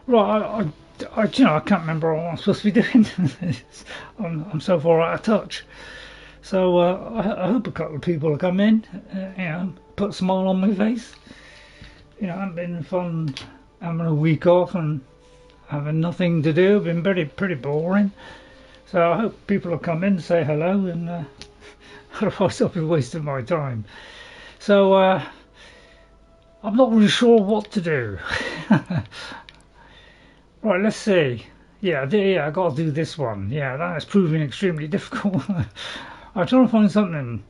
Right, you know, I can't remember what I'm supposed to be doing. I'm so far out of touch. So I hope a couple of people will come in, you know, put a smile on my face. You know, it's been fun having a week off and having nothing to do. Been pretty boring. So I hope people will come in, say hello, and otherwise I'll be wasting my time. So I'm not really sure what to do. Right, let's see. Yeah, I got to do this one. Yeah, that is proving extremely difficult. I'm trying to find something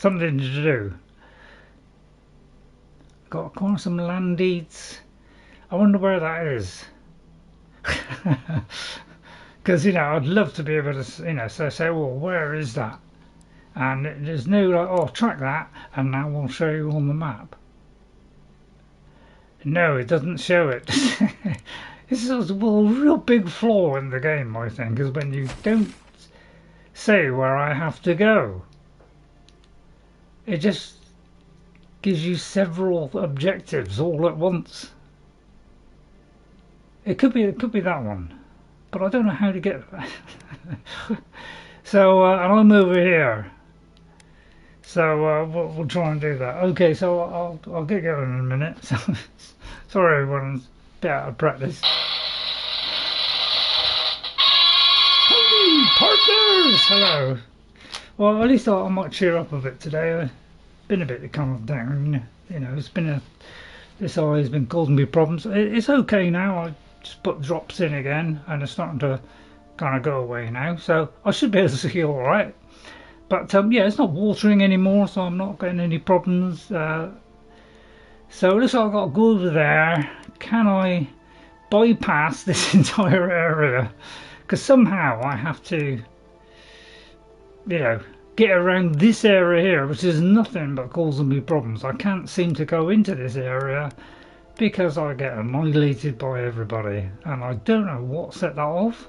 to do. Got to acquire some land deeds. I wonder where that is. Because, you know, I'd love to be able to, you know, say, well, where is that? And there's no, like, oh, track that, and now we'll show you on the map. No, it doesn't show it. This is a real big flaw in the game, I think, is when you don't say where I have to go. It just gives you several objectives all at once. It could be that one, but I don't know how to get. So and I'm over here. So we'll try and do that. Okay, so I'll get going in a minute. So, sorry everyone, it's a bit out of practice. Howdy, partners! Hello. Well, at least I might cheer up a bit today. I've been a bit kind of down. You know, this eye has been causing me problems. It's okay now. I just put drops in again, and it's starting to kind of go away now. So I should be able to see all right. But yeah, it's not watering anymore, so I'm not getting any problems. So it looks like I've got to go over there. Can I bypass this entire area? Because somehow I have to, you know, get around this area here, which is nothing but causing me problems. I can't seem to go into this area because I get annihilated by everybody, and I don't know what set that off.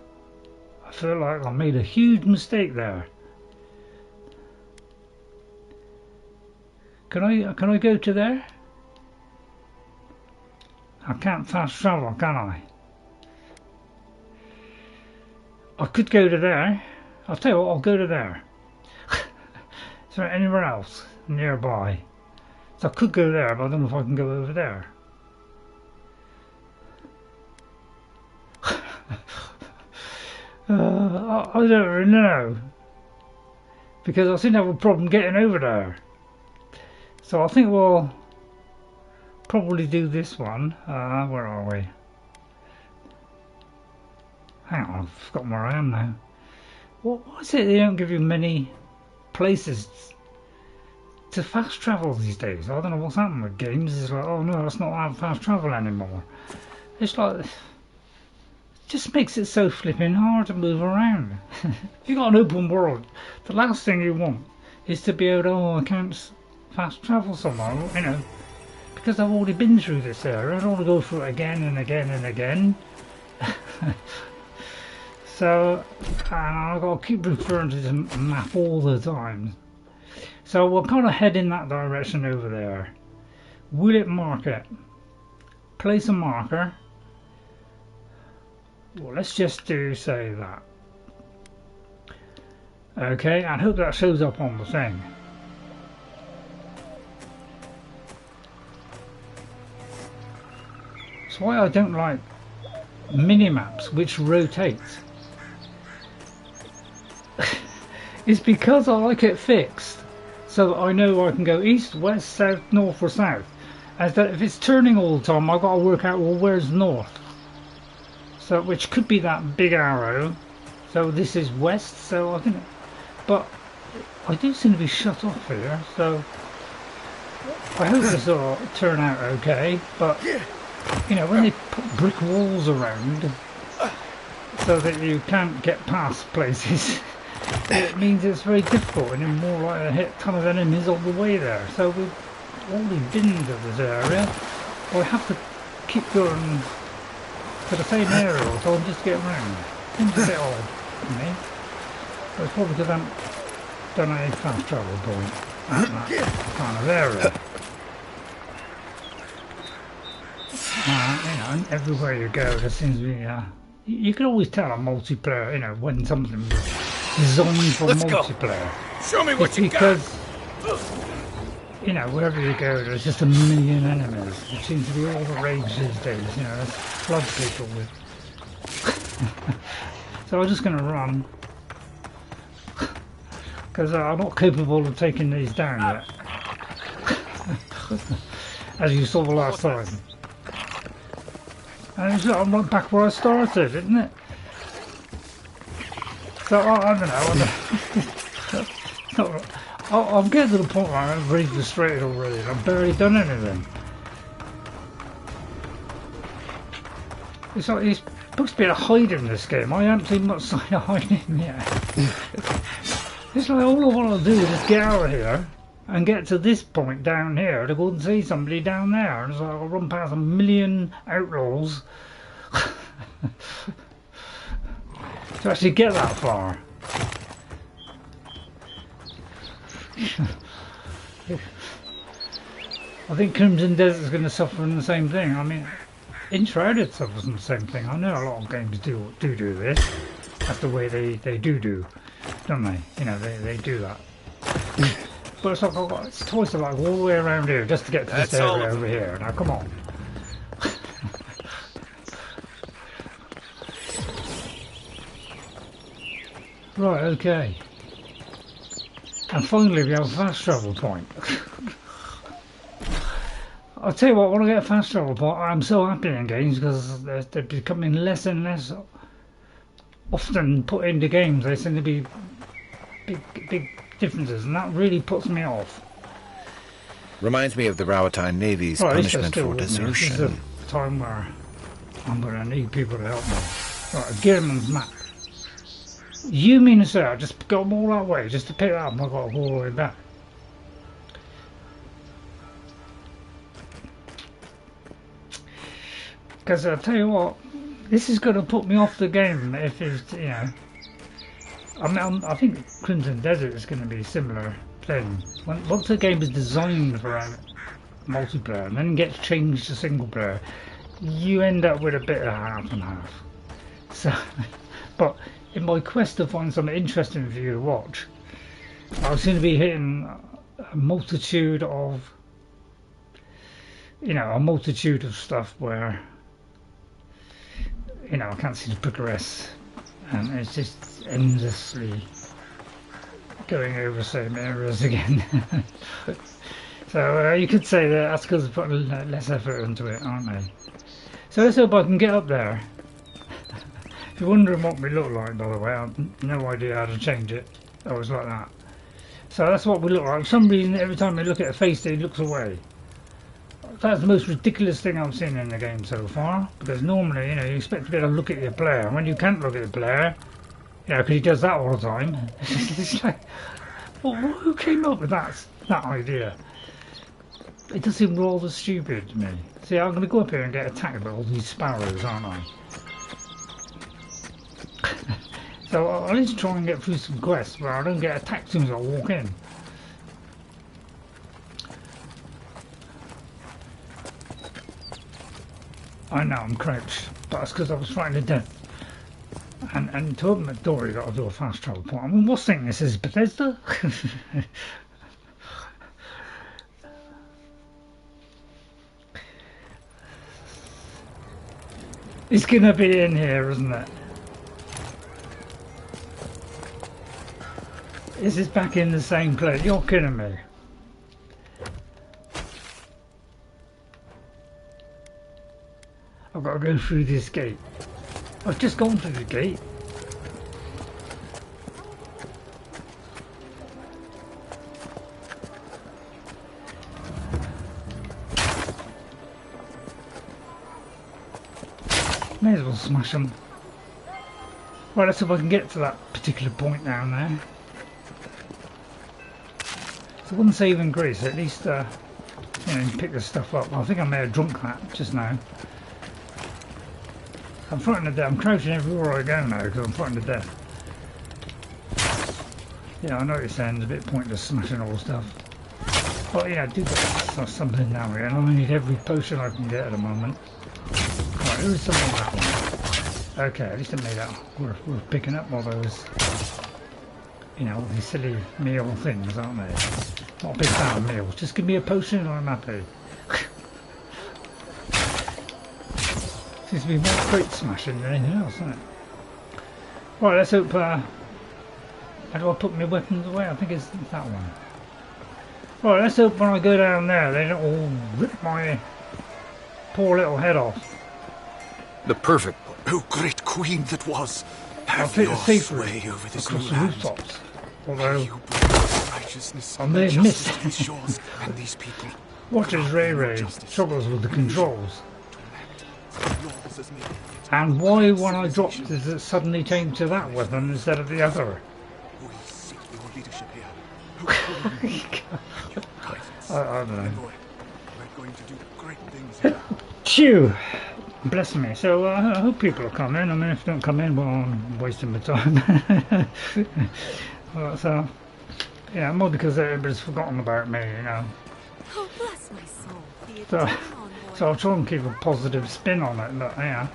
I feel like I made a huge mistake there. Can I go to there? I can't fast travel, can I? I could go to there. I'll tell you what, I'll go to there. Is there anywhere else nearby? So I could go there, but I don't know if I can go over there. I don't really know. Because I seem to have a problem getting over there. So I think we'll probably do this one. Where are we? Hang on, I've forgotten where I am now. Why is it they don't give you many places to fast travel these days? I don't know what's happening with games. It's like, oh no, it's not have fast travel anymore. It's like, it just makes it so flipping hard to move around. If you've got an open world, the last thing you want is to be able to, oh, I can't fast travel somewhere, you know, because I've already been through this area. I don't want to go through it again and again and again. So, and I've got to keep referring to the map all the time. So we'll kind of head in that direction over there. Will it mark it? Place a marker. Well, let's just do, say that. Okay, I hope that shows up on the thing. That's why I don't like mini-maps which rotate. It's because I like it fixed, so that I know I can go east, west, south, north or south. As that if it's turning all the time, I've got to work out, well, where's north? So, which could be that big arrow. So this is west, so I think, but I do seem to be shut off here, so I hope this will turn out okay. But you know, when they put brick walls around so that you can't get past places, it means it's very difficult, and you're more likely to hit a ton of enemies on the way there. So we've already been to this area. I have to keep going to the same area, so I'm just getting around. Seems a bit odd to me. But it's probably because I haven't done any fast travel point at that kind of area. You know, everywhere you go, there seems to be. You can always tell on multiplayer, you know, when something is designed for multiplayer. Go. Show me what you because, you know, wherever you go, there's just a million enemies. It seems to be all the rage these days. You know, let's flood people with. So I'm just going to run because I'm not capable of taking these down yet. As you saw the last time. And I'm right back where I started, isn't it? So I don't know. I'm getting to the point where I'm really frustrated already. And I've barely done anything. It's like it's supposed to be a hide in this game. I haven't seen much sign of hiding yet. It's like all I want to do is just get out of here and get to this point down here to go and see somebody down there. And so I'll run past a million outlaws to actually get that far. I think Crimson Desert's going to suffer from the same thing. I mean, Enshrouded suffers from the same thing. I know a lot of games do this. That's the way they do, don't they? You know, they do that. But it's like, it's twice like all the way around here just to get to this area over here. Now, come on. Right, okay. And finally we have a fast travel point. I'll tell you what, when I get a fast travel point, I'm so happy in games because they're becoming less and less often put into games. They seem to be big differences, and that really puts me off. Reminds me of the Rawatine Navy's punishment for desertion. This is a time where I'm going to need people to help me. Right, Gearman's map. You mean to say I just got them all that way just to pick it up and I've got to go all the way back? Because I'll tell you what, this is going to put me off the game if it's, you know. I mean, I think Crimson Desert is going to be a similar thing. Once a game is designed for a multiplayer and then gets changed to single player, you end up with a bit of half and half. So, but in my quest to find something interesting for you to watch, I seem to be hitting a multitude of, you know, a multitude of stuff where, you know, I can't seem to progress, and it's just endlessly going over the same areas again. So you could say that that's because they're putting less effort into it, aren't they? So let's hope I can get up there. If you're wondering what we look like, by the way, I've no idea how to change it. Oh, it's like that. So that's what we look like. For some reason, every time I look at a face, it looks away. That's the most ridiculous thing I've seen in the game so far. Because normally, you know, you expect to be able to look at your player. And when you can't look at the player, you know, because he does that all the time. It's like, well, who came up with that idea? It does seem rather stupid to me. See, I'm going to go up here and get attacked by all these sparrows, aren't I? So I'll need to try and get through some quests where I don't get attacked as soon as I walk in. I know I'm crouched, but that's because I was frightened to death. And to open the door, you got to do a fast travel point. I mean, what's thinking this is Bethesda? It's gonna be in here, isn't it? This is back in the same place. You're kidding me. I've got to go through this gate. I've just gone through the gate. May as well smash them. Right, let's see if I can get to that particular point down there. So one saving grace, at least, you know, pick this stuff up. I think I may have drunk that just now. I'm frightened to death. I'm crouching everywhere I go now because I'm frightened to death. Yeah, I know what you're saying. It's a bit pointless smashing all the stuff. But yeah, I do got something down here, and I need every potion I can get at the moment. Who's someone that one? Okay, at least it made out. We're picking up all those, you know, these silly meal things, aren't they? Not a big fan of meals. Just give me a potion and I'm happy. Seems to be more crate smashing than anything else, doesn't it? Right, let's hope. How do I put my weapons away? I think it's that one. Right, let's hope when I go down there they don't all rip my poor little head off. The perfect. Oh, great queen that was! I'll take the safe way over this across the rooftops. Although I may have missed. These shores and these people. Watch as RayRay struggles with the controls. And why, when I dropped, does it suddenly change to that weapon instead of the other? I don't know. Phew! Bless me. So I hope people will come in. I mean, if they don't come in, well, I'm wasting my time. Well, so, yeah, more because everybody's forgotten about me, you know. Oh, bless my soul. So I'll try and keep a positive spin on it, but yeah.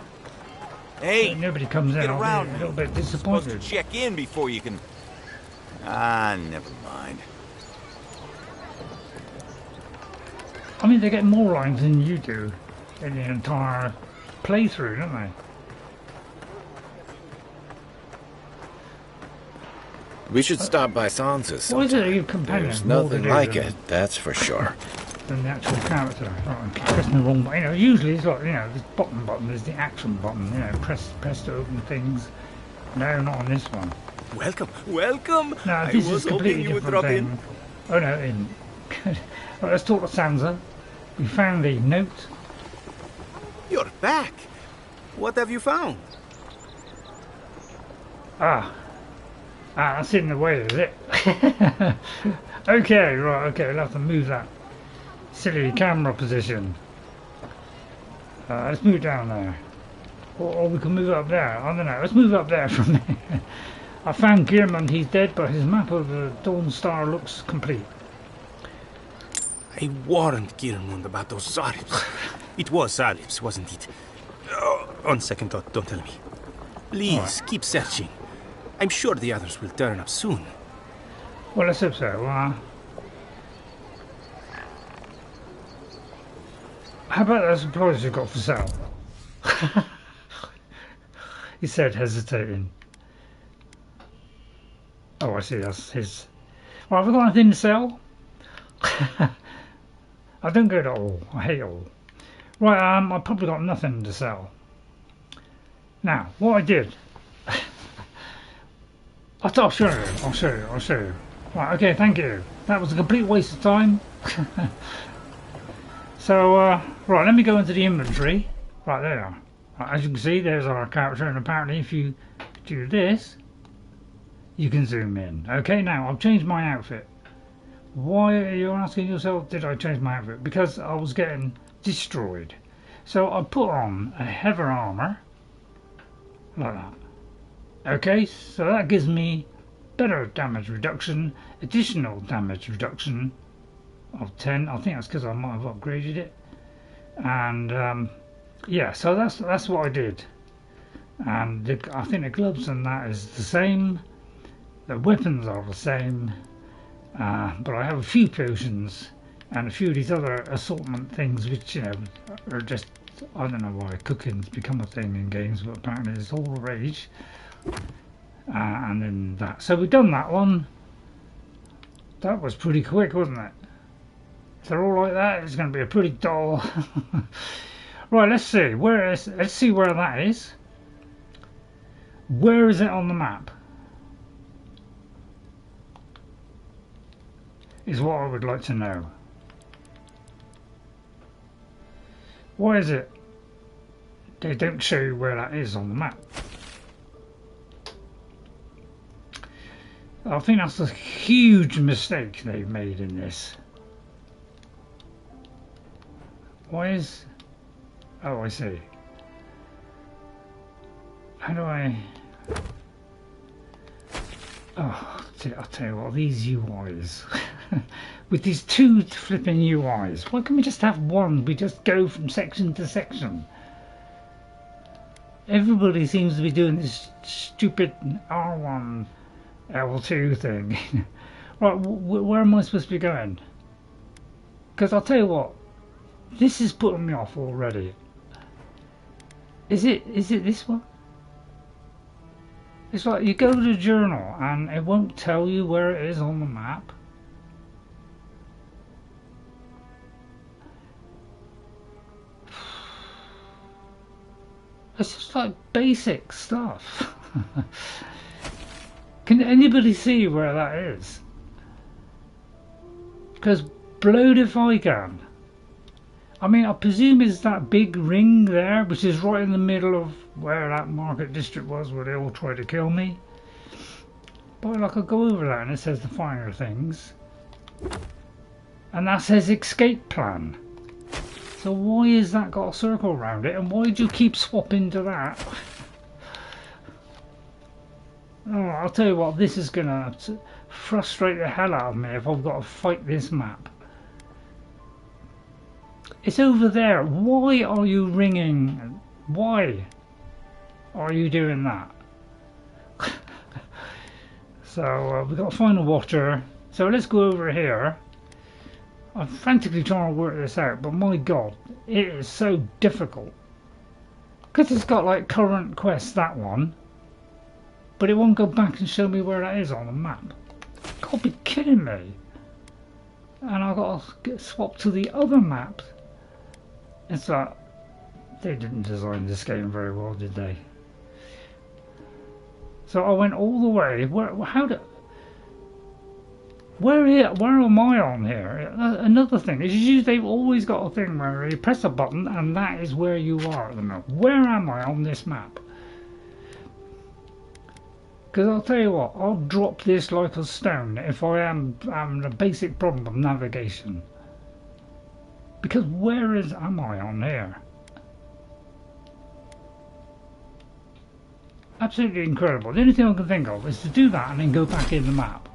Hey, if nobody comes in, I'll be a little bit disappointed. Supposed to check in before you can. Ah, never mind. I mean, they get more lines than you do in the entire playthrough, don't they? We should stop by Sanza's. Why is it your companion? There's nothing like it, that's for sure. Than the actual character. Oh, pressing the wrong button. You know, usually it's like, you know, this button is the action button. You know, press to open things. No, not on this one. Welcome, welcome. No, this is a completely different thing. Oh no, it isn't. Right, let's talk to Sanza. We found a note. You're back. What have you found? That's in the way, is it? Okay, right, okay, we'll have to move that silly camera position. Let's move down there. Or we can move up there. I don't know. Let's move up there from there. I found Gearman, he's dead, but his map of the Dawnstar looks complete. I warned Gearman about those Xaurips. It was Xaurips, wasn't it? Oh, on second thought, don't tell me. Please, keep searching. I'm sure the others will turn up soon. Well, let's hope so. How about those supplies you got for sale? He said, hesitating. Oh, I see, that's his. Well, have I got anything to sell? I don't go to all. I hate all. Right, I've probably got nothing to sell. Now, what I did. I'll show you. Right, okay, thank you. That was a complete waste of time. So, right, let me go into the inventory. Right, there. Right, as you can see, there's our character, and apparently if you do this, you can zoom in. Okay, now, I've changed my outfit. Why are you asking yourself, did I change my outfit? Because I was getting destroyed. So I put on a heavy armor, like that. Okay, so that gives me better damage reduction, additional damage reduction of 10. I think that's because I might have upgraded it. And yeah, so that's what I did. And I think the gloves and that is the same. The weapons are the same. But I have a few potions and a few of these other assortment things which, you know, are just, I don't know why cooking's become a thing in games, but apparently it's all the rage. And then that. So we've done that one. That was pretty quick, wasn't it? If they're all like that, it's going to be a pretty dull. Right, let's see. Let's see where that is. Where is it on the map? Is what I would like to know. Why is it they don't show you where that is on the map? I think that's a huge mistake they've made in this. Why is... Oh, I see. How do I... Oh, I'll tell you what, these UIs. With these two flipping UIs. Why can't we just have one? We just go from section to section. Everybody seems to be doing this stupid R1 L2 thing. Right, where am I supposed to be going? Because I'll tell you what, this is putting me off already. Is it this one? It's like you go to the journal and it won't tell you where it is on the map. It's just like basic stuff. Can anybody see where that is? Because blowed if I can. I mean, I presume it's that big ring there, which is right in the middle of where that market district was, where they all tried to kill me. But I could go over that and it says the finer things. And that says escape plan. So why has that got a circle around it, and why do you keep swapping to that? Oh, I'll tell you what, this is gonna frustrate the hell out of me if I've got to fight this map. It's over there. Why are you ringing? Why are you doing that? So we've got to find a water. So let's go over here. I'm frantically trying to work this out, but my god, it is so difficult. Because it's got like current quest, that one, but it won't go back and show me where that is on the map. God, be kidding me. And I've got to get swapped to the other map. It's like, they didn't design this game very well, did they? So I went all the way. Where am I on here? Another thing is they've always got a thing where you press a button and that is where you are at the moment. Where am I on this map? Because I'll tell you what, I'll drop this like a stone if I am having a basic problem of navigation. Because am I on here? Absolutely incredible. The only thing I can think of is to do that and then go back in the map.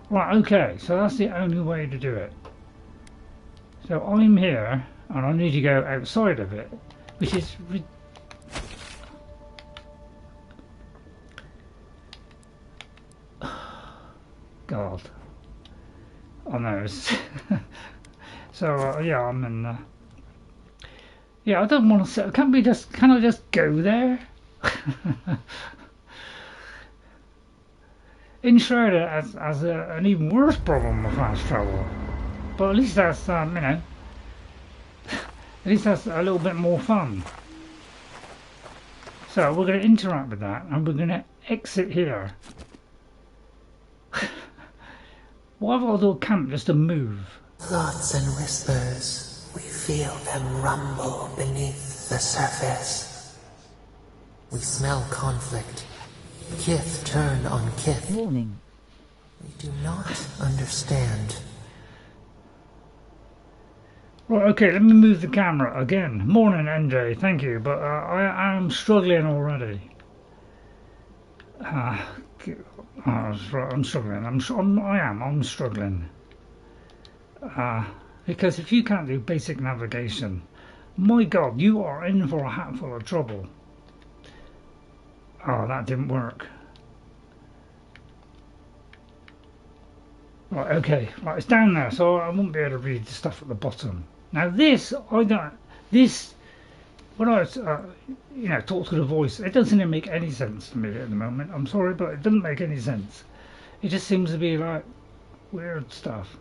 Right, okay, so that's the only way to do it. So I'm here, and I need to go outside of it, which is... God. I know. So, yeah, I'm in... Yeah, I don't want to say... Can I just go there? Enshrouded as an even worse problem with fast travel, but at least that's you know, at least that's a little bit more fun. So we're going to interact with that, and we're going to exit here. Why have I got to do a camp just to move? Thoughts and whispers, we feel them rumble beneath the surface. We smell conflict. Kith turn on kith. Warning. We do not understand. Right, okay, let me move the camera again. Morning, NJ, thank you, but I am struggling already. I'm struggling. I'm struggling. Because if you can't do basic navigation, my god, you are in for a hatful of trouble. Oh, that didn't work. Right, okay. Right, it's down there, so I won't be able to read the stuff at the bottom. Now this, when I you know, talk to the voice, it doesn't make any sense to me at the moment. I'm sorry, but it doesn't make any sense. It just seems to be like weird stuff.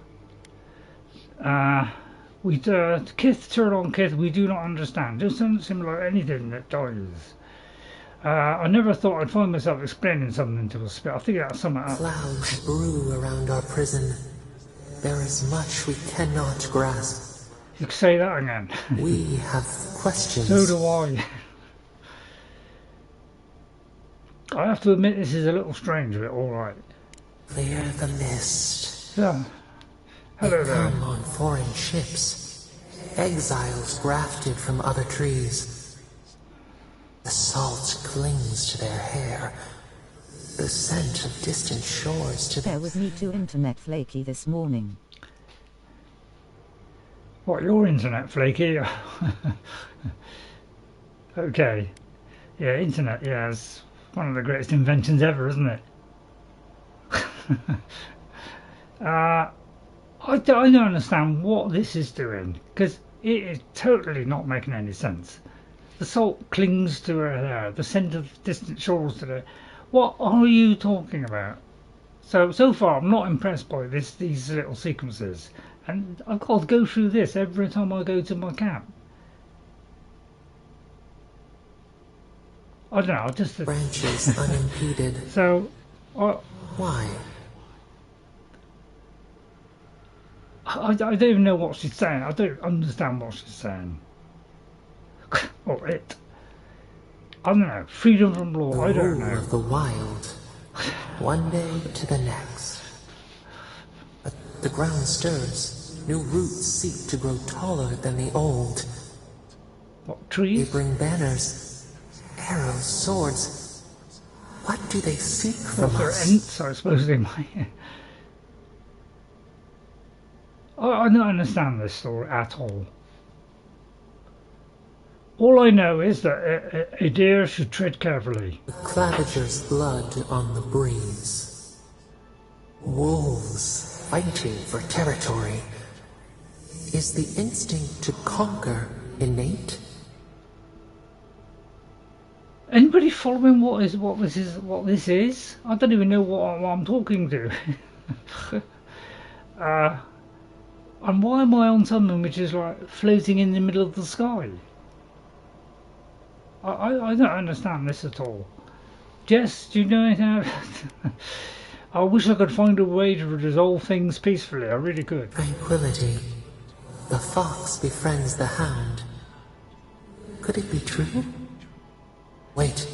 Kith, turn on Kith, we do not understand. It doesn't seem like anything that dies. I never thought I'd find myself explaining something to a spit. I think that's something else. Clouds brew around our prison. There is much we cannot grasp. You could say that again. We have questions. So do I. I have to admit this is a little strange, but alright. Clear the mist. Yeah. Hello they there. come on foreign ships. Exiles grafted from other trees. The salt clings to their hair. The scent of distant shores to Bear with me too internet flaky this morning. What, your internet flaky? Okay. Yeah, internet, yeah, it's one of the greatest inventions ever, isn't it? I don't understand what this is doing, because it is totally not making any sense. The salt clings to her hair, the scent of distant shores to her. What are you talking about? So far I'm not impressed by these little sequences, and I've got to go through this every time I go to my camp. I don't know, just branches unimpeded. So, why? I don't even know what she's saying. I don't understand what she's saying. Or it. I don't know. Freedom from law. I don't know. Of the wild, one day to the next. But the ground stirs. New roots seek to grow taller than the old. What, trees? They bring banners, arrows, swords. What do they seek from us? Ents, I suppose they might. I don't understand this story at all. All I know is that a deer should tread carefully. The claviger's blood on the breeze. Wolves fighting for territory. Is the instinct to conquer innate? Anybody following what this is? I don't even know what I'm talking to. And why am I on something which is like floating in the middle of the sky? I don't understand this at all. Jess, do you know anything? I wish I could find a way to resolve things peacefully. I really could. Tranquility. The fox befriends the hound. Could it be true? Wait.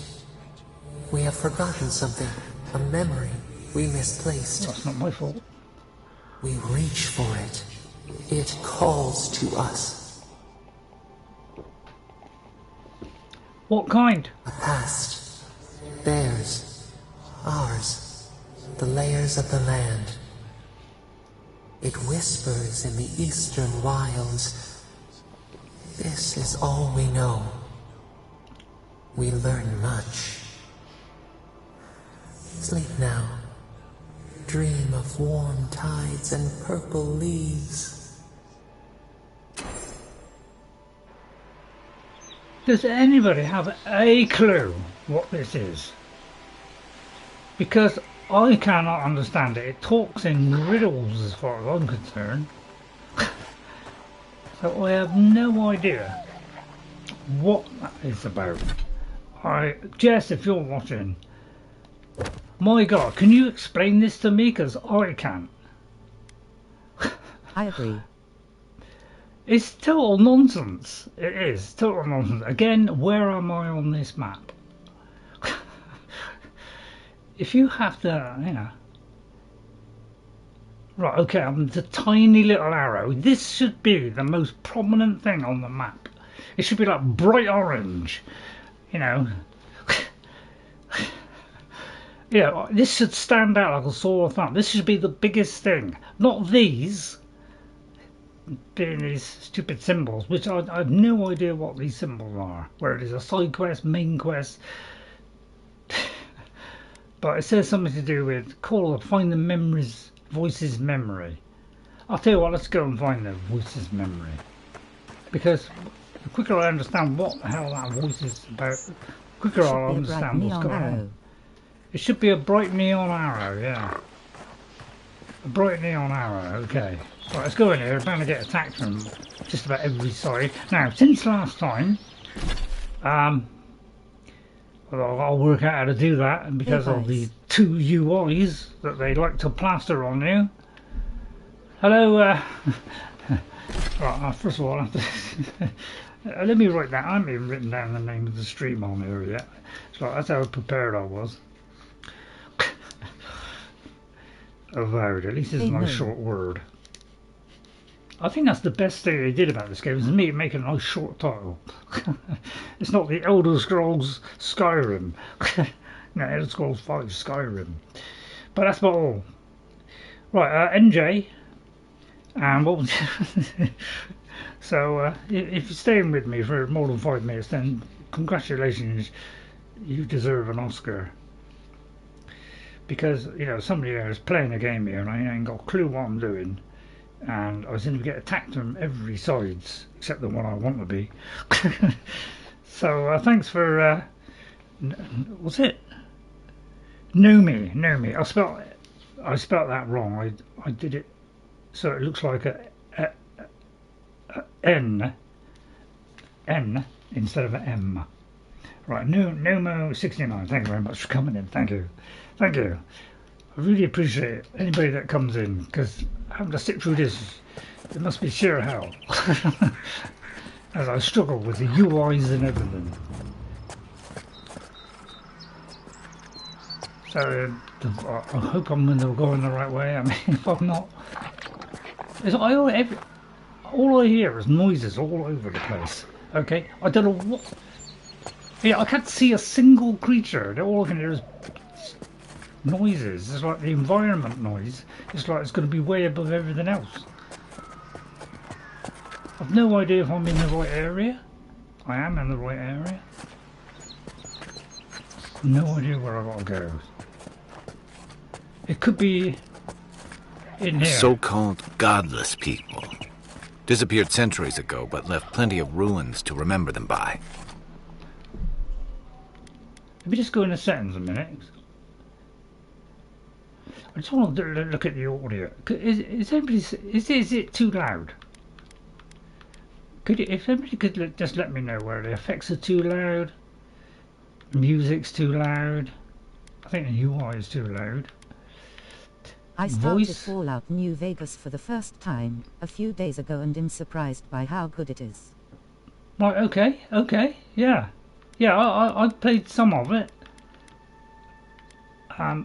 We have forgotten something. A memory we misplaced. That's not my fault. We reach for it. It calls to us. What kind? A past. Theirs. Ours. The layers of the land. It whispers in the eastern wilds. This is all we know. We learn much. Sleep now. Dream of warm tides and purple leaves. Does anybody have a clue what this is? Because I cannot understand it. It talks in riddles as far as I'm concerned. So I have no idea what that is about. Jess, if you're watching, my God, can you explain this to me? Because I can't. I agree. It's total nonsense. It is total nonsense. Again, where am I on this map? If you have to, you know. Right, okay, I'm the tiny little arrow. This should be the most prominent thing on the map. It should be like bright orange, you know. Yeah, this should stand out like a sore thumb. This should be the biggest thing. Not these. Being these stupid symbols, which I have no idea what these symbols are. Where it is a side quest, main quest. But it says something to do with find the voice's memory. I'll tell you what, let's go and find the voice's memory. Because the quicker I understand what the hell that voice is about, the quicker I'll understand what's going on. It should be a bright neon arrow, yeah. A bright neon arrow, okay. Right, let's go in here. We're bound to get attacked from just about every side. Now, since last time, well, I'll work out how to do that, and because of the two UIs that they like to plaster on you. Hello, right, first of all, I have to let me write that. I haven't even written down the name of the stream on here yet. So that's how prepared I was. Avowed, at least it's a nice short word. I think that's the best thing they did about this game, is me making a nice short title. It's not the Elder Scrolls Skyrim. No, Elder Scrolls 5 Skyrim. But that's about all. Right, NJ. And what was so if you're staying with me for more than 5 minutes, then congratulations. you deserve an Oscar. Because, you know, somebody there is playing a game here and I ain't got a clue what I'm doing. And I seem to get attacked from every sides, except the one I want to be. So, thanks for, what's it? Nomi. I spelt that wrong. I did it so it looks like a N instead of an M. Right, Nomo69, thank you very much for coming in. Thank you. I really appreciate anybody that comes in, because having to sit through this, it must be sheer hell. As I struggle with the UIs and everything. So I hope I'm going the right way. I mean, if I'm not, all I hear is noises all over the place. Okay, I don't know what. Yeah, I can't see a single creature. All I can hear is noises. It's like the environment noise. It's like it's going to be way above everything else. I've no idea if I'm in the right area. I am in the right area. No idea where I've got to go. It could be in here. So-called godless people. Disappeared centuries ago, but left plenty of ruins to remember them by. Let me just go into settings a minute. I just want to look at the audio. Is it too loud? If somebody could just let me know where the effects are too loud, the music's too loud. I think the UI is too loud. I started Fallout New Vegas for the first time a few days ago and am surprised by how good it is. Right, okay, yeah. Yeah, I played some of it. Oh,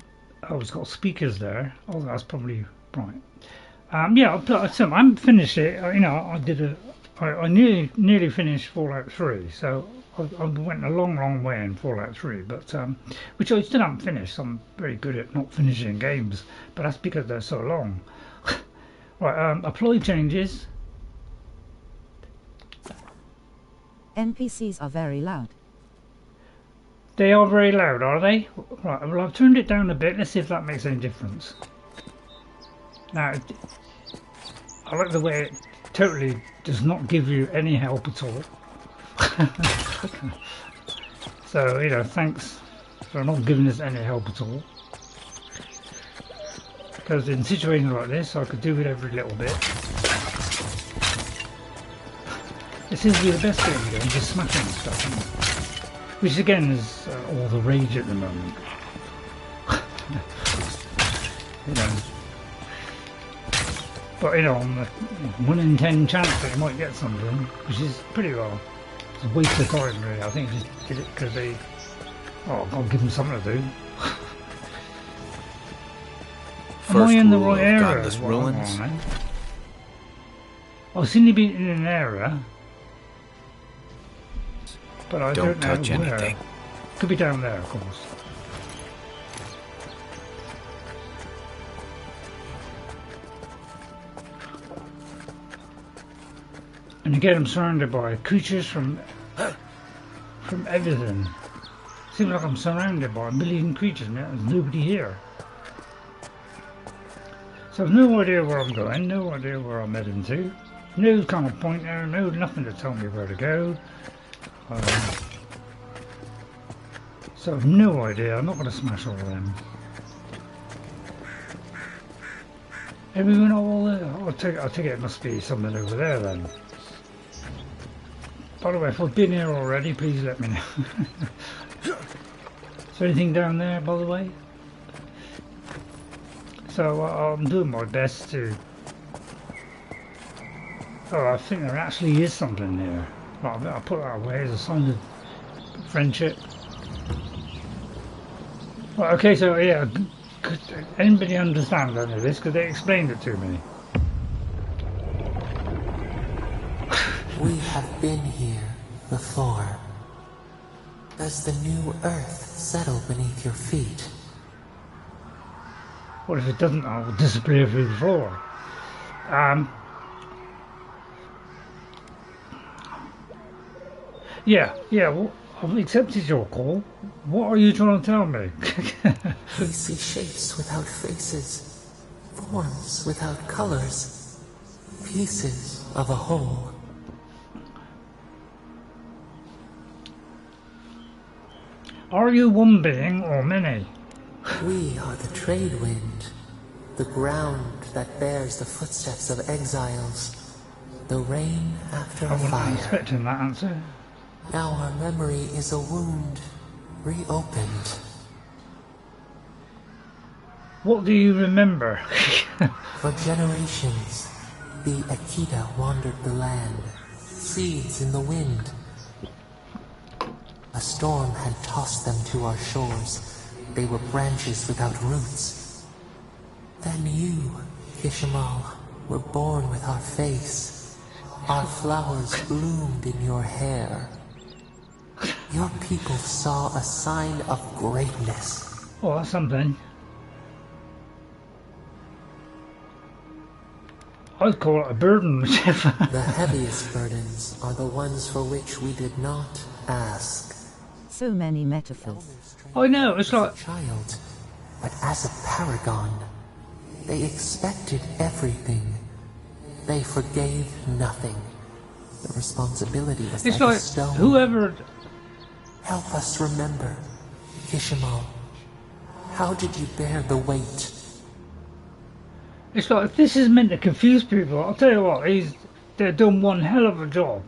it's got speakers there. Oh, that's probably right. Yeah, I haven't finished it. You know, I nearly finished Fallout 3, so I went a long way in Fallout 3, but which I still haven't finished. I'm very good at not finishing games, but that's because they're so long. Right, apply changes. NPCs are very loud. They are very loud, are they? Right, well, I've turned it down a bit. Let's see if that makes any difference. Now, I like the way it totally does not give you any help at all. So, you know, thanks for not giving us any help at all. Because in situations like this, I could do it every little bit. This seems to be the best thing to do, just smashing stuff. Which again is all the rage at the moment. You know. But you know, on the 1 in 10 chance that you might get something, which is pretty well. It's a waste of time really. I think just did it because they... Oh, I've got to give them something to do. Am I in the right area? Ruins. I've seen you be in an area. But I don't know touch where. anything. Could be down there, of course. And again, I'm surrounded by creatures from everything. Seems like I'm surrounded by a million creatures now. There's nobody here. So I've no idea where I'm going. No idea where I'm heading to. No kind of pointer. No nothing to tell me where to go. So I've no idea. I'm not going to smash all of them. Everyone all there. I'll take it must be something over there then. By the way, if I've been here already, please let me know. Is there anything down there, by the way? So I'm doing my best to... Oh, I think there actually is something there. Right, I'll put that away as a sign of friendship. Right, okay, so yeah, could anybody understand any of this? Because they explained it to me. We have been here before. Does the new earth settle beneath your feet? What if it doesn't? I'll disappear through the floor. Yeah. Well, I've accepted your call. What are you trying to tell me? We see shapes without faces, forms without colors, pieces of a whole. Are you one being or many? We are the trade wind, the ground that bears the footsteps of exiles, the rain after I a wasn't fire. expecting that answer. Now our memory is a wound, reopened. What do you remember? For generations, the Akita wandered the land, seeds in the wind. A storm had tossed them to our shores. They were branches without roots. Then you, Kishimal, were born with our face. Our flowers bloomed in your hair. Your people saw a sign of greatness. Oh, that's something. I'd call it a burden. The heaviest burdens are the ones for which we did not ask. So many metaphors. I know, it's like... Child, but as a paragon, they expected everything. They forgave nothing. The responsibility was It's like like a stone. whoever... Help us remember, Kishimal. How did you bear the weight? It's like, if this is meant to confuse people, I'll tell you what, they've done one hell of a job.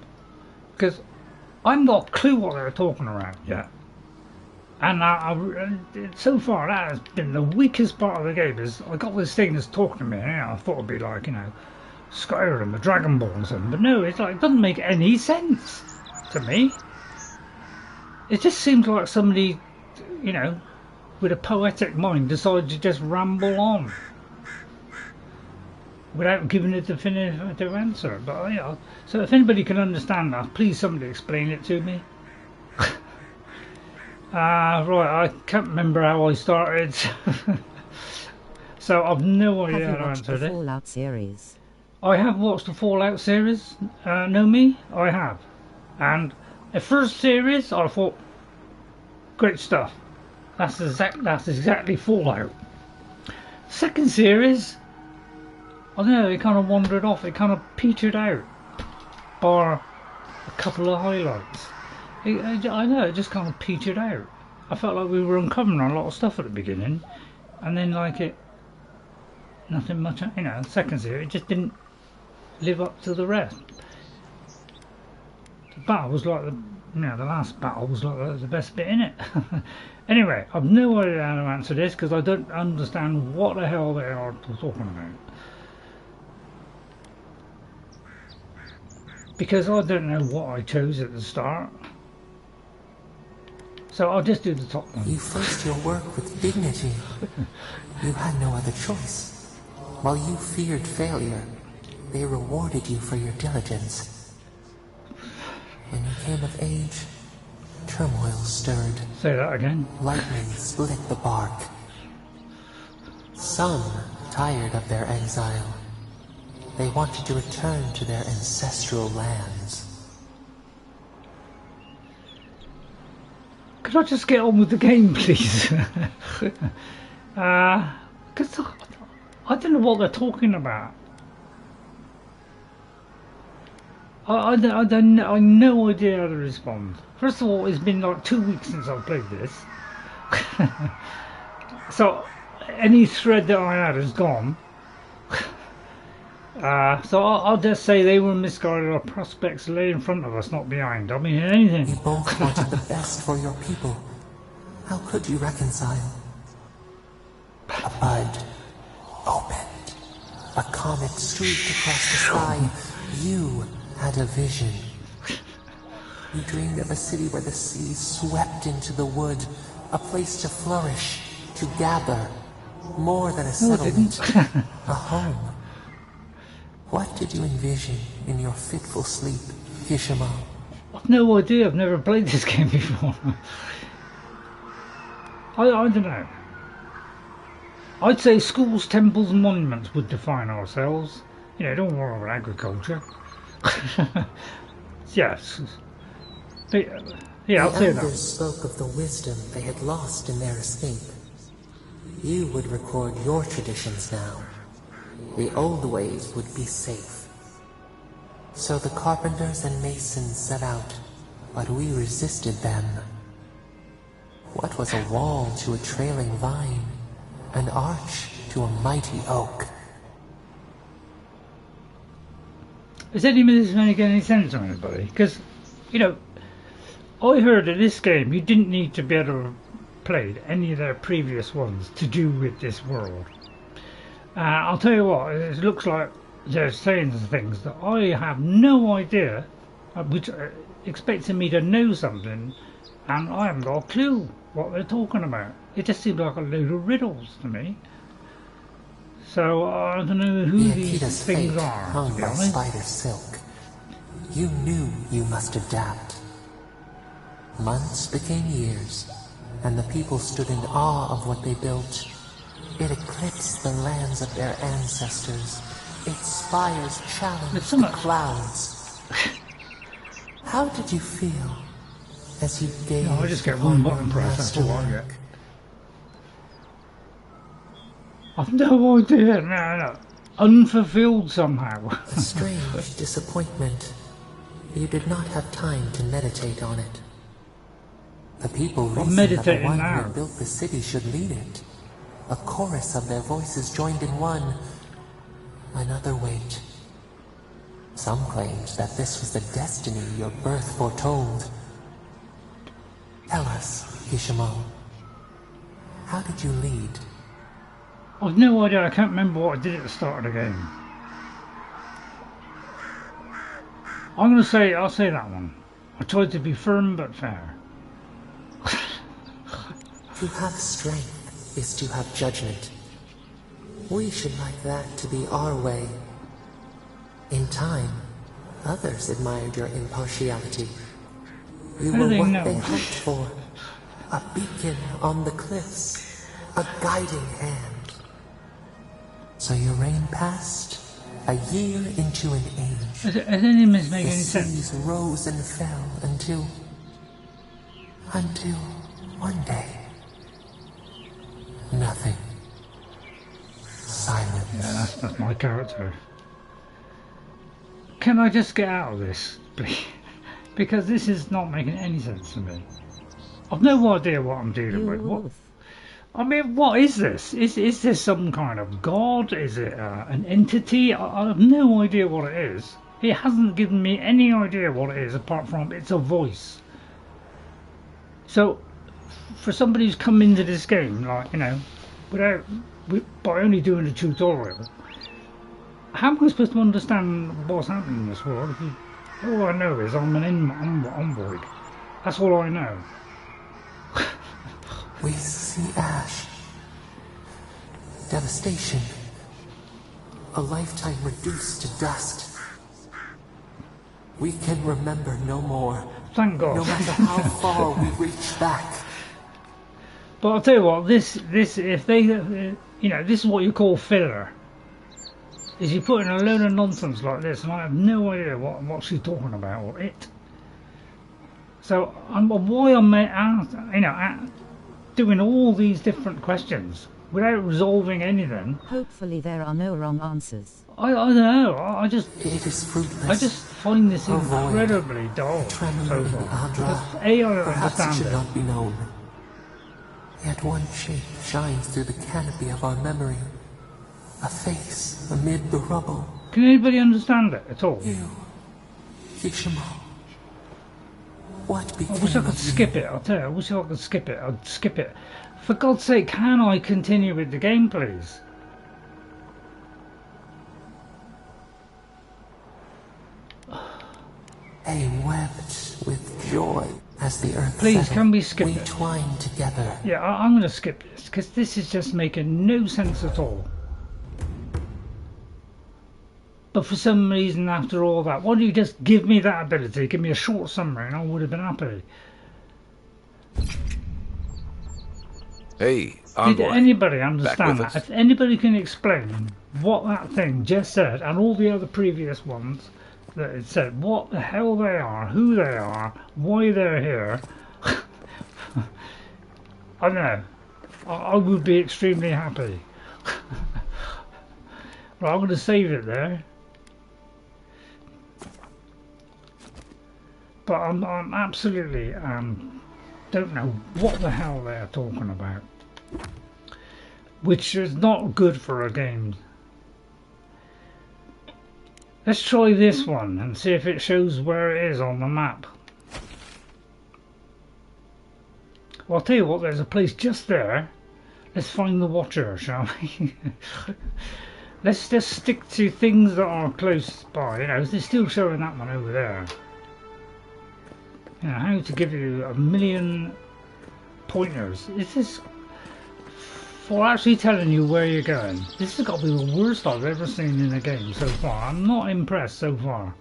Because I've not a clue what they're talking about yet. And so far that has been the weakest part of the game. Is I got this thing that's talking to me, and I thought it'd be like, you know, Skyrim or Dragon Ball or something. But no, it's like, it doesn't make any sense to me. It just seems like somebody, you know, with a poetic mind decided to just ramble on without giving a definitive answer. But yeah, so if anybody can understand that, please somebody explain it to me. Right, I can't remember how I started. So I've no idea how to answer the it. Fallout series? I have watched the Fallout series. Know me? I have. And the first series, I thought, great stuff. That's exactly Fallout. Second series, I don't know, it kind of wandered off. It kind of petered out, bar a couple of highlights. I know, it just kind of petered out. I felt like we were uncovering a lot of stuff at the beginning, and then like nothing much, you know. Second series, it just didn't live up to the rest. The battle was like the last battle was like the best bit in it. Anyway, I've no idea how to answer this because I don't understand what the hell they are talking about. Because I don't know what I chose at the start. So I'll just do the top one. You faced your work with dignity. You had no other choice. While you feared failure, they rewarded you for your diligence. When you came of age, turmoil stirred. Say that again. Lightning split the bark. Some tired of their exile. They wanted to return to their ancestral lands. Could I just get on with the game, please? Because I don't know what they're talking about. I no idea how to respond. First of all, it's been like 2 weeks since I've played this. So any thread that I had is gone. So I'll just say they were misguided. Our prospects lay in front of us, not behind. I mean, anything. You both wanted the best for your people. How could you reconcile? A bud opened. A comet streaked across the sky. You had a vision. You dreamed of a city where the sea swept into the wood. A place to flourish, to gather. More than a settlement. A home. What did you envision in your fitful sleep, Kishimal? I've no idea. I've never played this game before. I don't know. I'd say schools, temples and monuments would define ourselves. You know, don't worry about agriculture. Yes. But, Yeah, I'll the say elders that. spoke of the wisdom they had lost in their escape. You would record your traditions now. The old ways would be safe. So the carpenters and masons set out, but we resisted them. What was a wall to a trailing vine? An arch to a mighty oak? Is any of this going to get any sense to anybody? Because, you know, I heard that this game you didn't need to be able to have played any of their previous ones to do with this world. I'll tell you what, it looks like they're saying things that I have no idea, which expecting me to know something, and I haven't got a clue what they're talking about. It just seems like a load of riddles to me. So I don't know who these things are, hung to be by honest. spider silk. You knew you must adapt. Months became years, and the people stood in awe of what they built. It eclipsed the lands of their ancestors. Its spires challenged the clouds. How did you feel as you gazed I just get upon one button your press, that's all I get. masterwork? I've no idea, no. Unfulfilled somehow. A strange disappointment. You did not have time to meditate on it. The people reasoned that the meditating one now. who had built the city should lead it. A chorus of their voices joined in one. Another wait. Some claimed that this was the destiny your birth foretold. Tell us, Ishmael, how did you lead? I've no idea, I can't remember what I did at the start of the game. I'll say that one. I tried to be firm but fair. To have strength is to have judgment. We should like that to be our way. In time, others admired your impartiality. You How do were they what know? they hoped for. A beacon on the cliffs. A guiding hand. So your reign passed, a year into an age. Has any of this make The any sense? seas rose and fell until one day. Nothing. Silence. Yeah, that's my character. Can I just get out of this, please? Because this is not making any sense to me. I've no idea what I'm dealing with. What? I mean, what is this? Is this some kind of god? Is it an entity? I have no idea what it is. It hasn't given me any idea what it is apart from it's a voice. So, for somebody who's come into this game, like, you know, by only doing the tutorial, how am I supposed to understand what's happening in this world? All I know is I'm an envoy. That's all I know. We see ash. Devastation. A lifetime reduced to dust. We can remember no more. Thank God. No matter how far we reach back. But I'll tell you what, this if they, you know, this is what you call filler. Is you put in a load of nonsense like this, and I have no idea what she's talking about or it. So why am doing all these different questions without resolving anything? Hopefully there are no wrong answers. I don't know. I just It is fruitless. I just find this Avoid incredibly dull so Trembling far. Adra. Because A, I don't Perhaps it understand should it. not be known. Yet one shape shines through the canopy of our memory. A face amid the rubble. Can anybody understand it at all? You, Ishmael. What became I wish I could of you? skip it, I'll tell you, I wish I could skip it, I'd skip it. For God's sake, can I continue with the game, please? They wept with joy as the earth Please, settled. can we skip We it? twined together. Yeah, I'm going to skip this, because this is just making no sense at all. But for some reason, after all that, why don't you just give me that ability, give me a short summary, and I would have been happy. Hey, Did envoy. anybody Back understand with that? us? If anybody can explain what that thing just said, and all the other previous ones that it said, what the hell they are, who they are, why they're here, I don't know. I would be extremely happy. Right, I'm going to save it there. But I'm absolutely don't know what the hell they're talking about. Which is not good for a game. Let's try this one and see if it shows where it is on the map. Well, I'll tell you what, there's a place just there. Let's find the Watcher, shall we? Let's just stick to things that are close by. You know, they're still showing that one over there. You know, how to give you a million pointers. Is this for actually telling you where you're going? This has got to be the worst I've ever seen in a game so far. I'm not impressed so far.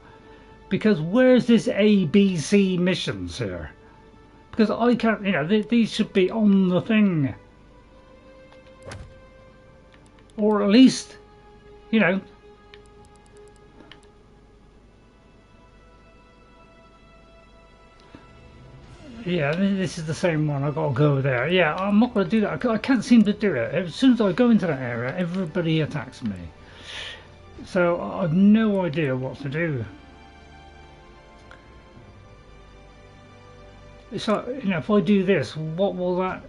Because where's this A, B, C missions here? Because I can't, you know, these should be on the thing. Or at least, you know. Yeah, this is the same one. I've got to go there. Yeah, I'm not going to do that. I can't seem to do it. As soon as I go into that area, everybody attacks me. So I've no idea what to do. It's like, you know, if I do this, what will that...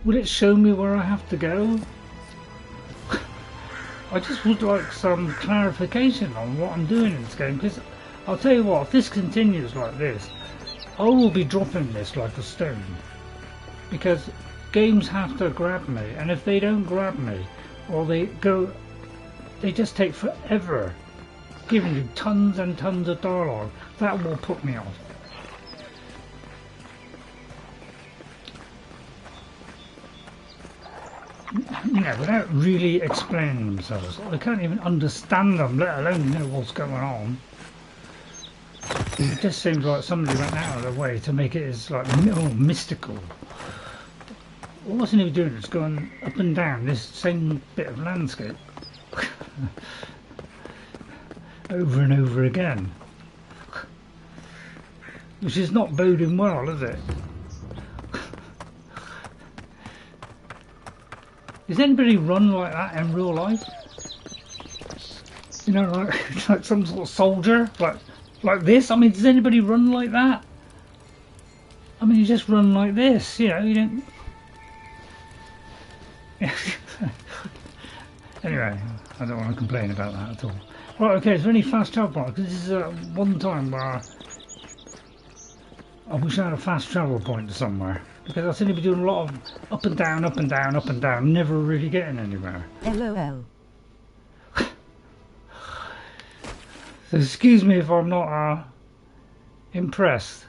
Will it show me where I have to go? I just would like some clarification on what I'm doing in this game, because I'll tell you what, if this continues like this, I will be dropping this like a stone, because games have to grab me, and if they don't grab me, or they just take forever giving you tons and tons of dialogue, that will put me off. You know, without really explaining themselves, I can't even understand them, let alone know what's going on. It just seems like somebody went out of their way to make it as like mystical. I wasn't even doing it, it's going up and down this same bit of landscape over and over again, which is not boding well, is it? Does anybody run like that in real life? You know, like some sort of soldier, like this? I mean, does anybody run like that? I mean, you just run like this, you know, you don't... Anyway, I don't want to complain about that at all. Right, okay, is there any fast travel point? Because this is one time where I wish I had a fast travel point to somewhere. Because I seem to be doing a lot of up and down, up and down, up and down, never really getting anywhere. LOL. So excuse me if I'm not impressed.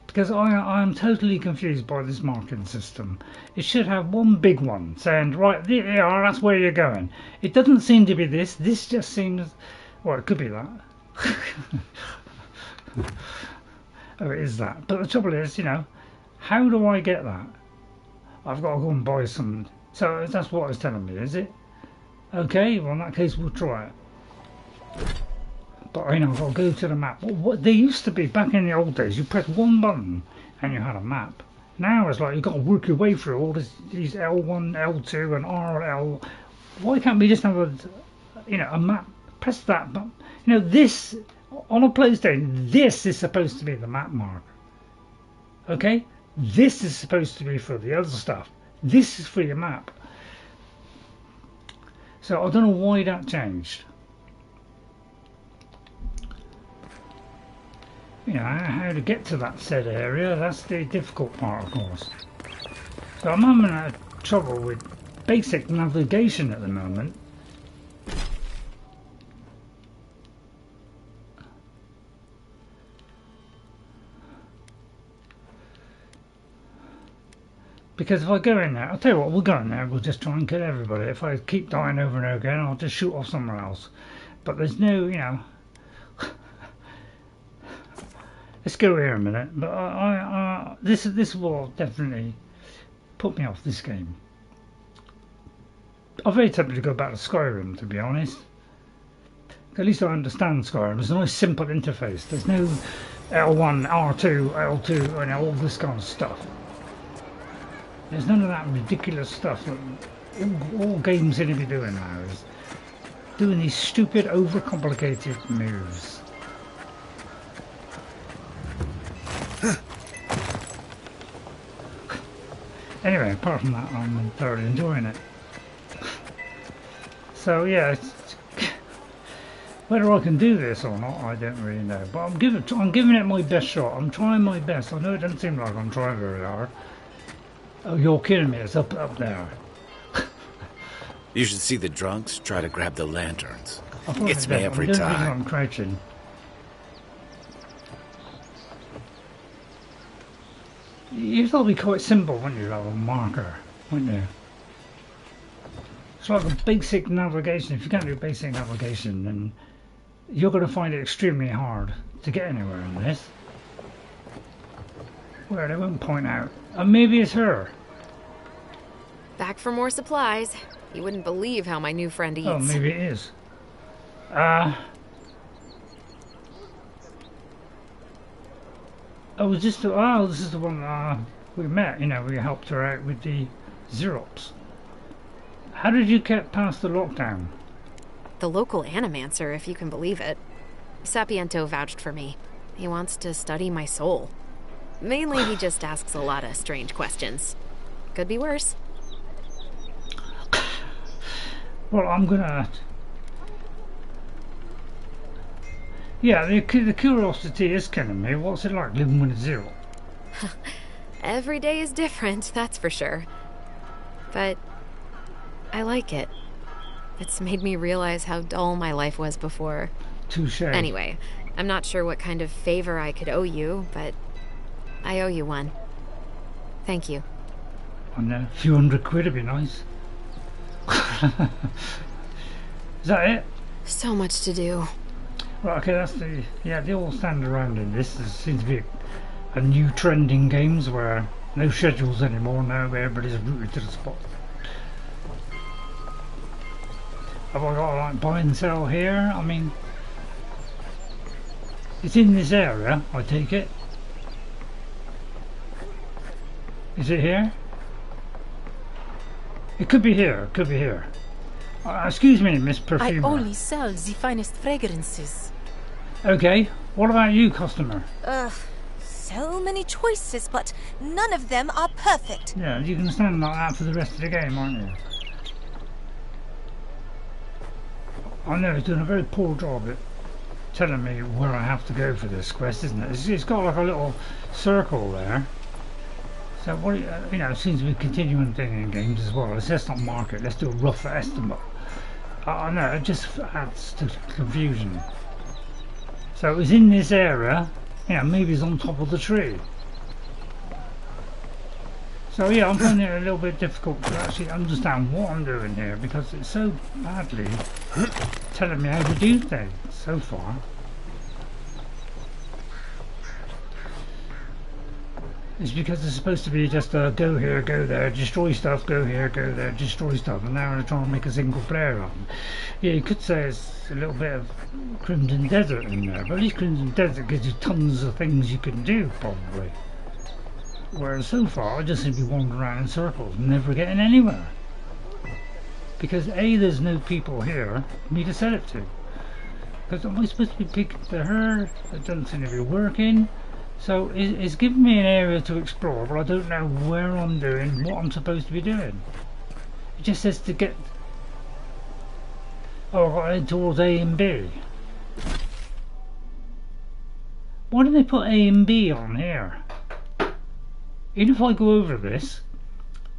Because I am totally confused by this marking system. It should have one big one saying, right, there you are, that's where you're going. It doesn't seem to be this. This just seems... Well, it could be that. Oh, it is that. But the trouble is, you know, how do I get that? I've got to go and buy some... So that's what it's telling me, is it? Okay, well in that case we'll try it. But you know, I've got to go to the map. What they used to be back in the old days, you press one button and you had a map. Now it's like you've got to work your way through all these L1, L2 and RL. Why can't we just have a, you know, a map? Press that button. You know, this on a PlayStation, this is supposed to be the map mark. Okay? This is supposed to be for the other stuff. This is for your map. So I don't know why that changed. You know, how to get to that said area, that's the difficult part, of course. So I'm having trouble with basic navigation at the moment. Because if I go in there, I'll tell you what, we'll go in there, we'll just try and kill everybody. If I keep dying over and over again, I'll just shoot off somewhere else. But there's no, you know... Let's go here a minute. But this will definitely put me off this game. I'm very tempted to go back to Skyrim, to be honest. At least I understand Skyrim. It's a nice simple interface. There's no L1, R2, L2, and all this kind of stuff. There's none of that ridiculous stuff that all games seem to be doing now, is doing these stupid, overcomplicated moves. Anyway, apart from that, I'm thoroughly enjoying it. So yeah, whether I can do this or not, I don't really know. But I'm giving it my best shot. I'm trying my best. I know it doesn't seem like I'm trying very hard. Oh, you're kidding me! It's up there. You should see the drunks try to grab the lanterns. Gets me I every don't think time. I'm crouching. You thought it'd be quite simple, wouldn't you? Like a marker, wouldn't you? It's like a basic navigation. If you can't do basic navigation, then you're going to find it extremely hard to get anywhere in this. Where they won't point out. And maybe it's her. Back for more supplies. You wouldn't believe how my new friend eats. Oh, maybe it is. Oh, this is the one we met. You know, we helped her out with the Xaurops. How did you get past the lockdown? The local animancer, if you can believe it. Sapiento vouched for me. He wants to study my soul. Mainly, he just asks a lot of strange questions. Could be worse. Well, I'm gonna... Yeah, the curiosity is killing me. What's it like living with a Xaurops? Every day is different, that's for sure. But I like it. It's made me realize how dull my life was before. Touché. Anyway, I'm not sure what kind of favor I could owe you, but I owe you one. Thank you. I know, a few £100 would be nice. Is that it? So much to do. Right, okay, that's they all stand around in this. There seems to be a new trend in games where no schedules anymore, now everybody's rooted to the spot. Have I got to like buy and sell here? I mean, it's in this area, I take it. Is it here? It could be here, it could be here. Excuse me, Miss Perfumer. I only sell the finest fragrances. Okay, what about you, customer? So many choices, but none of them are perfect. Yeah, you can stand like that for the rest of the game, aren't you? I know, it's doing a very poor job at telling me where I have to go for this quest, isn't it? It's got like a little circle there. So, what you know, it seems to be a continuing thing in games as well. Let's not mark it, let's do a rough estimate. I know, it just adds to confusion. So it's in this area, yeah, maybe it's on top of the tree. So yeah, I'm finding it a little bit difficult to actually understand what I'm doing here because it's so badly telling me how to do things so far. It's because it's supposed to be just go here, go there, destroy stuff, go here, go there, destroy stuff, and now they're trying to make a single player one. Yeah, you could say it's a little bit of Crimson Desert in there, but at least Crimson Desert gives you tons of things you can do, probably. Whereas so far, I just seem to be wandering around in circles, never getting anywhere. Because A, there's no people here for me to sell it to. Because am I supposed to be picking to her? It doesn't seem to be working. So it's giving me an area to explore, but I don't know where I'm doing, what I'm supposed to be doing. It just says to get... Oh, I've got to head towards A and B. Why do they put A and B on here? Even if I go over this,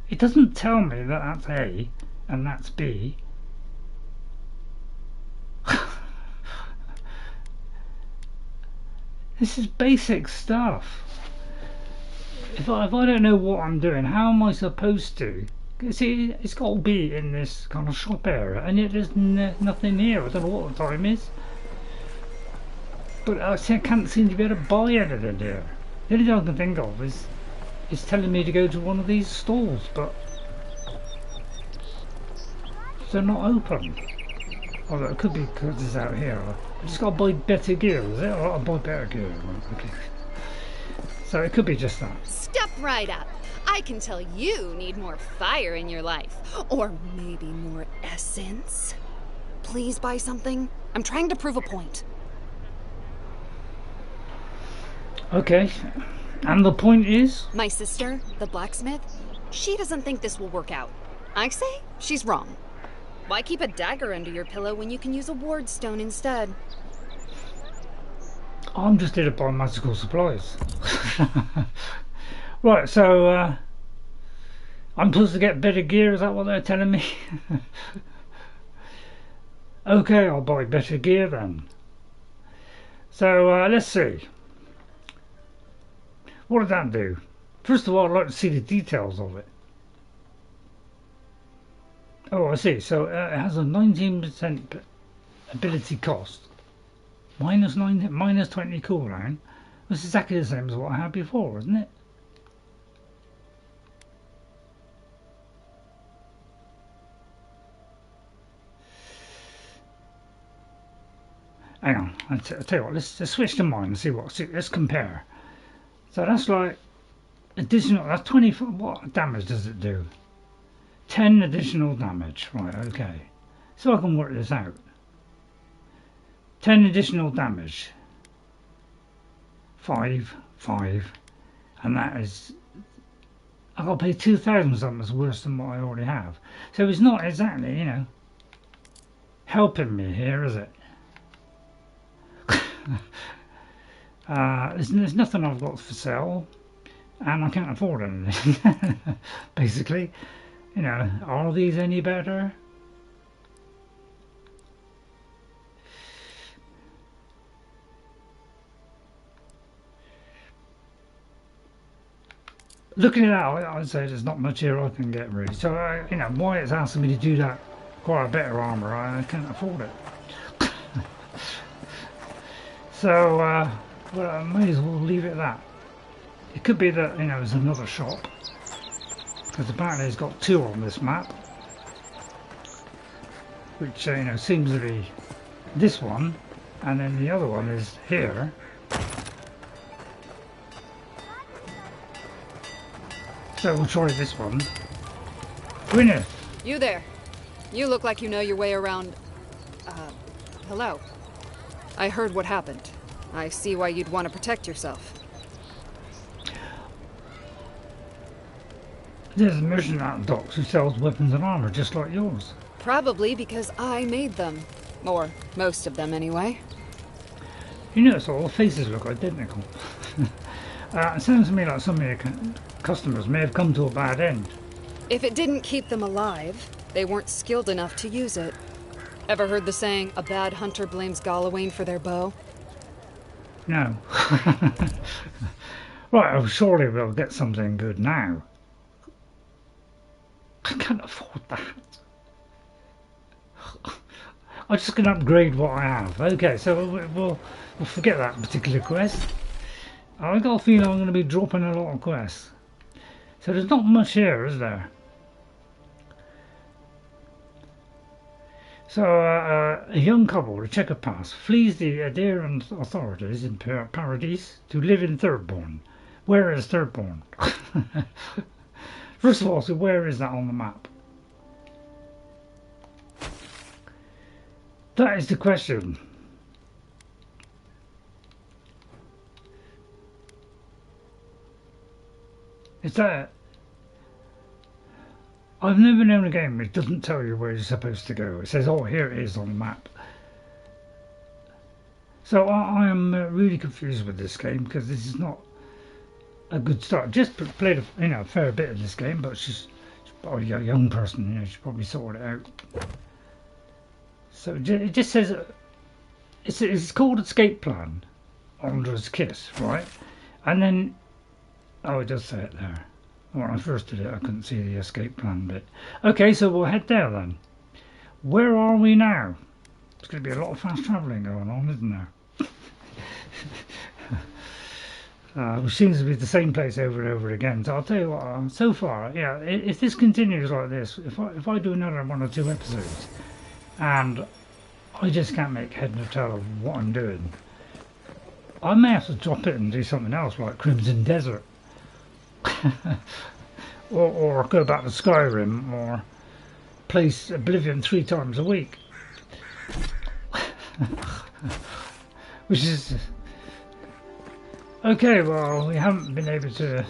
it doesn't tell me that that's A and that's B. This is basic stuff. If I don't know what I'm doing, how am I supposed to? See, it's got to be in this kind of shop area, and yet there's nothing here. I don't know what the time is. But I can't seem to be able to buy anything here. The only thing I can think of is telling me to go to one of these stalls, but they're not open. Although it could be because it's out here. I just got to buy better gear, is it? Or I'll buy better gear. Okay. So it could be just that. Step right up. I can tell you need more fire in your life. Or maybe more essence. Please buy something. I'm trying to prove a point. Okay. And the point is? My sister, the blacksmith, she doesn't think this will work out. I say she's wrong. Why keep a dagger under your pillow when you can use a ward stone instead? I'm just here to buy magical supplies. Right, so I'm supposed to get better gear, is that what they're telling me? Okay, I'll buy better gear then. So let's see. What did that do? First of all, I'd like to see the details of it. Oh, I see. So it has a 19% ability cost. Minus 20 cooldown. That's exactly the same as what I had before, isn't it? Hang on, I'll tell you what, let's switch to mine and see let's compare. So that's like additional, that's 24, what damage does it do? 10 additional damage, right, okay. So I can work this out. 10 additional damage. 5, and that is, I've got to pay 2,000 something that's worse than what I already have. So it's not exactly, you know, helping me here, is it? There's nothing I've got for sale, and I can't afford anything. Basically, you know, are these any better? Looking at that, I'd say there's not much here I can get really. So, you know, why it's asking me to do that, quite a better armour, I can't afford it. So, well, I may as well leave it at that. It could be that, you know, there's another shop, because apparently it's got 2 on this map, which, you know, seems to be this one, and then the other one is here. So we'll try this one. Gwyneth! You there. You look like you know your way around... hello. I heard what happened. I see why you'd want to protect yourself. There's a merchant out of docks who sells weapons and armor just like yours. Probably because I made them. Or most of them, anyway. You notice all the faces look identical. It sounds to me like some of your customers may have come to a bad end. If it didn't keep them alive, they weren't skilled enough to use it. Ever heard the saying, a bad hunter blames Galawain for their bow? No. Right, well, surely we'll get something good now. I can't afford that. I'm just going to upgrade what I have. Okay, so we'll forget that particular quest. I've got a feeling I'm going to be dropping a lot of quests. So there's not much here, is there? So a young couple, the checker pass, flees the Adherent authorities in Paradise to live in Thirdborn. Where is Thirdborn? First of all, so where is that on the map? That is the question. Is that... I've never known a game which doesn't tell you where you're supposed to go. It says, oh, here it is on the map. So I am really confused with this game, because this is not a good start. Just played a fair bit of this game, but she's probably a young person, you know, she probably sorted it out. So it just says it's called Escape Plan, Andra's Kiss, right? And then, oh, it does say it there. When I first did it, I couldn't see the escape plan bit. Okay, so we'll head there then. Where are we now? There's going to be a lot of fast travelling going on, isn't there? Which seems to be the same place over and over again. So I'll tell you what, so far, yeah, if this continues like this, if I do another 1 or 2 episodes, and I just can't make head nor tail of what I'm doing. I may have to drop it and do something else like Crimson Desert. or go back to Skyrim or play Oblivion 3 times a week. Which is... Okay, well, we haven't been able to